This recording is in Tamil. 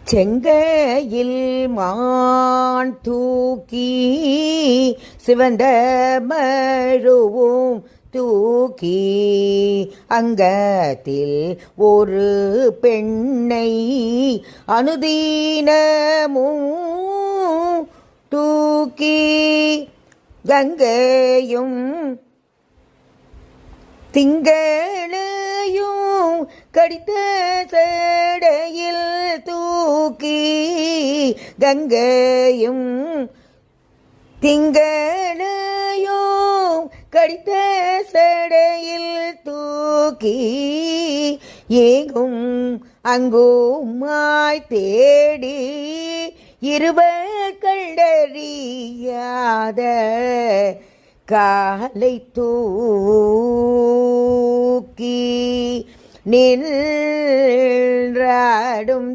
செங்கையில் மான் தூக்கி சிவந்த மழுவும் தூக்கி அங்கத்தில் ஒரு பெண்ணை அனுதீனமும் தூக்கி கங்கையும் திங்களையும் கடித்த சடையில் தூக்கி கங்கையும் திங்களையும் கடித்த சடையில் தூக்கி ஏங்கும் அங்குமாய் தேடி இருவர் கண்டறியாத காலை தூக்கி நின்றாடும்